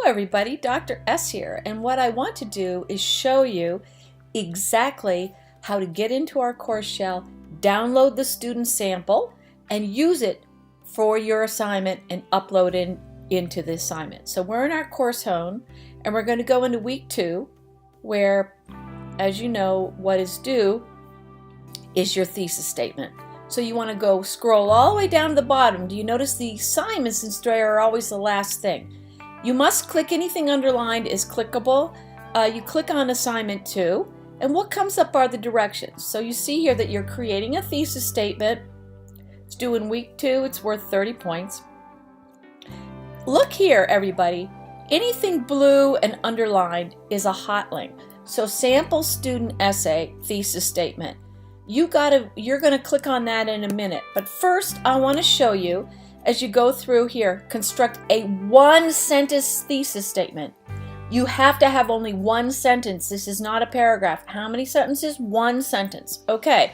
everybody, Dr. S here, and what I want to do is show you exactly how to get into our course shell, download the student sample, and use it for your assignment and upload it into the assignment. So we're in our course home, and we're going to go into week 2, where, as you know, what is due is your thesis statement. So you want to go scroll all the way down to the bottom. Do you notice the assignments in Strayer are always the last thing? You must click anything underlined is clickable. You click on assignment 2, and what comes up are the directions. So you see here that you're creating a thesis statement. It's due in week 2. It's worth 30 points. Look here, everybody. Anything blue and underlined is a hot link. So sample student essay, thesis statement. You're going to click on that in a minute. But first, I want to show you, as you go through here, construct a one-sentence thesis statement. You have to have only one sentence. This is not a paragraph. How many sentences? One sentence. Okay.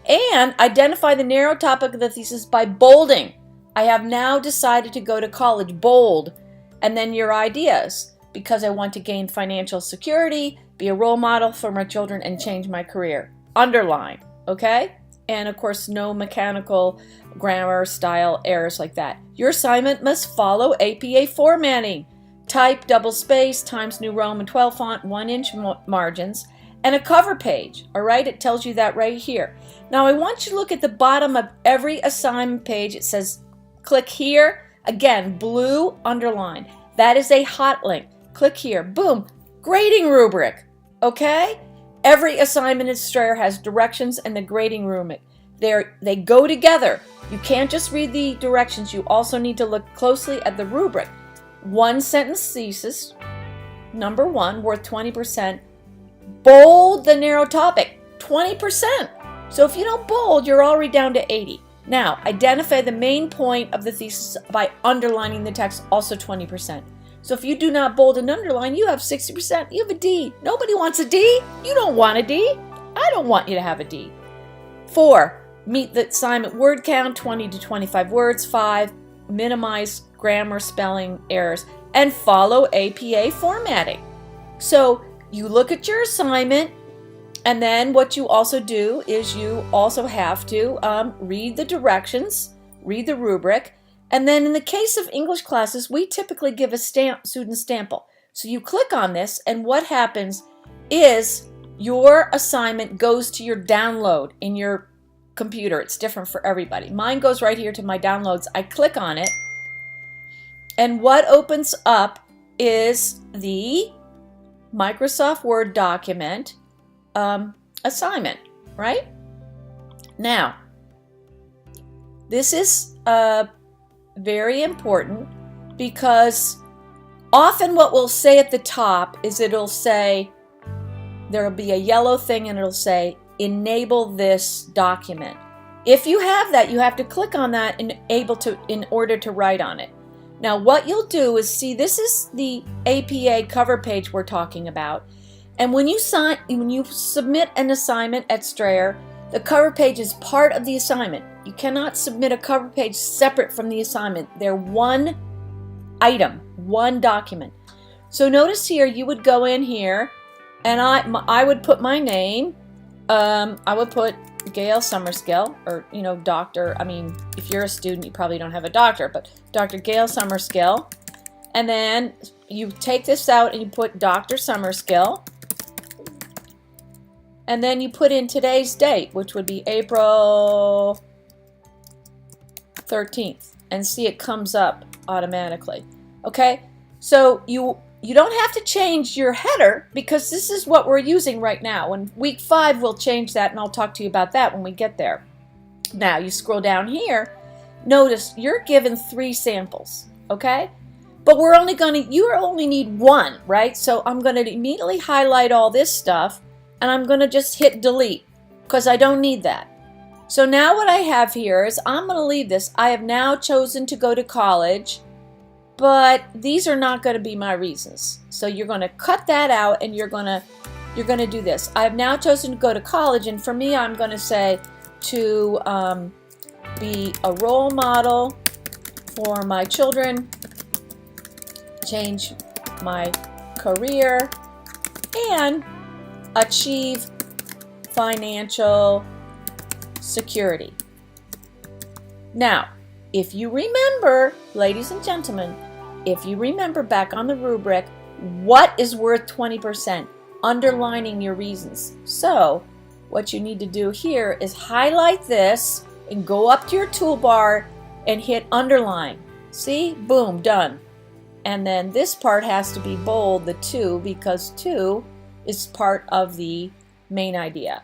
And identify the narrow topic of the thesis by bolding. I have now decided to go to college. Bold. And then your ideas. Because I want to gain financial security, be a role model for my children, and change my career. Underline. Okay? And of course, no mechanical grammar style errors like that. Your assignment must follow APA formatting. Type, double space, Times New Roman 12 font, 1-inch margins, and a cover page. All right, it tells you that right here. Now I want you to look at the bottom of every assignment page. It says click here. Again, blue underline. That is a hot link. Click here. Boom. Grading rubric. Okay? Every assignment in Strayer has directions and the grading rubric. They go together. You can't just read the directions. You also need to look closely at the rubric. One sentence thesis, number 1, worth 20%. Bold the narrow topic, 20%. So if you don't bold, you're already down to 80. Now, identify the main point of the thesis by underlining the text, also 20%. So if you do not bold and underline, you have 60%. You have a D. Nobody wants a D. You don't want a D. I don't want you to have a D. 4, meet the assignment word count, 20 to 25 words. 5, minimize grammar, spelling errors, and follow APA formatting. So you look at your assignment, and then what you also do is you also have to read the directions, read the rubric, and then in the case of English classes, we typically give a student sample. So you click on this, and what happens is your assignment goes to your download in your computer. It's different for everybody. Mine goes right here to my downloads. I click on it, and what opens up is the Microsoft Word document assignment, right? Now, this is very important because often what we'll say at the top is it'll say, there'll be a yellow thing and it'll say, enable this document. If you have that, you have to click on that in order to write on it. Now what you'll do is see, this is the APA cover page we're talking about. And when you submit an assignment at Strayer, the cover page is part of the assignment. You cannot submit a cover page separate from the assignment. They're one item, one document. So notice here, you would go in here, and I would put my name. I would put Gail Summerskill, or doctor. I mean, if you're a student, you probably don't have a doctor, but Dr. Gail Summerskill. And then you take this out and you put Dr. Summerskill. And then you put in today's date, which would be April 13th. And see, it comes up automatically. Okay? So you don't have to change your header because this is what we're using right now. In week 5, we'll change that, and I'll talk to you about that when we get there. Now, you scroll down here. Notice you're given 3 samples, okay? But you only need 1, right? So I'm going to immediately highlight all this stuff, and I'm going to just hit delete because I don't need that. So now what I have here is I'm going to leave this. I have now chosen to go to college, but these are not going to be my reasons. So you're going to cut that out, and you're going to do this. I have now chosen to go to college, and for me, I'm going to say to be a role model for my children, change my career, and achieve financial security. Now, if you remember, ladies and gentlemen, if you remember back on the rubric, what is worth 20%? Underlining your reasons. So, what you need to do here is highlight this and go up to your toolbar and hit underline. See? Boom, done. And then this part has to be bold, the 2, because 2 is part of the main idea.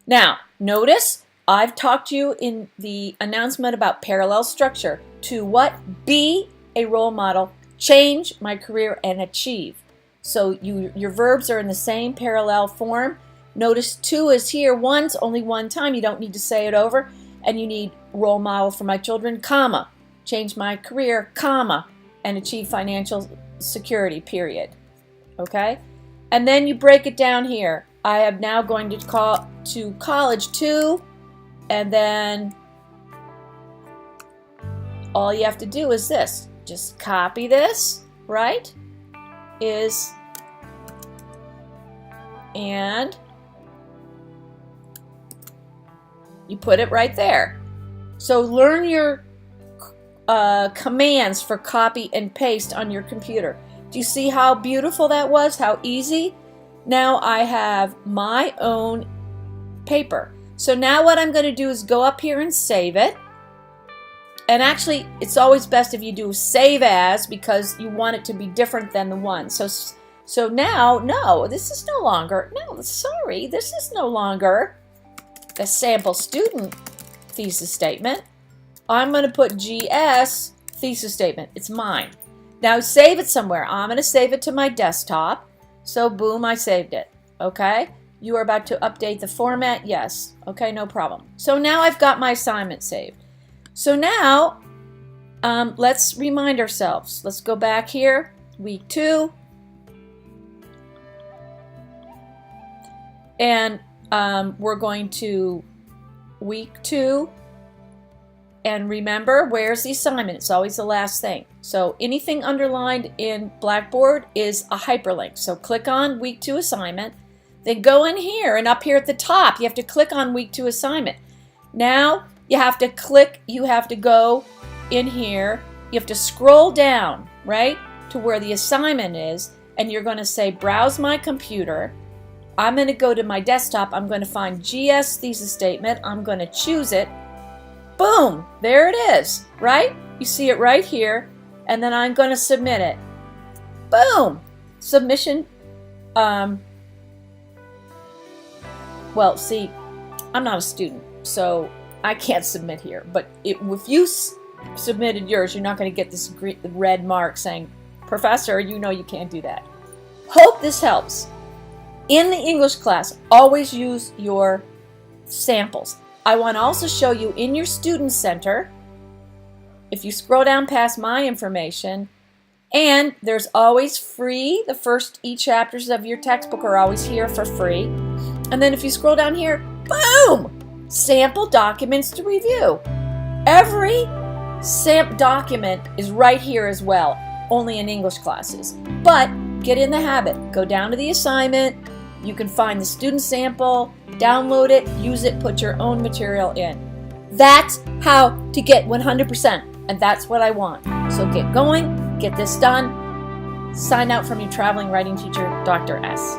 Now, notice I've talked to you in the announcement about parallel structure. To what? Be a role model, change my career, and achieve. So your verbs are in the same parallel form. Notice 2 is here once, only one time. You don't need to say it over. And you need role model for my children, comma, change my career, comma, and achieve financial security, period. Okay? And then you break it down here. I am now going to college 2, and then all you have to do is this. Just copy this, right? And you put it right there. So learn your commands for copy and paste on your computer. Do you see how beautiful that was? How easy? Now I have my own paper. So now what I'm going to do is go up here and save it. And actually, it's always best if you do save as, because you want it to be different than the one. So now, no, this is no longer, this is no longer a sample student thesis statement. I'm going to put GS thesis statement. It's mine. Now save it somewhere. I'm going to save it to my desktop. So boom, I saved it. Okay? You are about to update the format? Yes. Okay, no problem. So now I've got my assignment saved. So now, let's remind ourselves. Let's go back here, week 2. And we're going to week 2. And remember, where's the assignment? It's always the last thing. So anything underlined in Blackboard is a hyperlink. So click on week 2 assignment. Then go in here, and up here at the top, you have to click on week 2 assignment. Now, you have to go in here, you have to scroll down, right, to where the assignment is, and you're going to say, browse my computer. I'm going to go to my desktop, I'm going to find GS thesis statement, I'm going to choose it. Boom, there it is, right? You see it right here, and then I'm going to submit it. Boom, submission. Well, see, I'm not a student, so I can't submit here, but if you submitted yours, you're not going to get this red mark saying, Professor, you know you can't do that. Hope this helps. In the English class, always use your samples. I want to also show you in your Student Center, if you scroll down past my information, and there's always free, the first e-chapters of your textbook are always here for free. And then if you scroll down here, boom! Sample documents to review. Every SAMP document is right here as well, only in English classes. But get in the habit. Go down to the assignment. You can find the student sample, download it, use it, put your own material in. That's how to get 100%, and that's what I want. So get going, get this done. Sign out from your traveling writing teacher, Dr. S.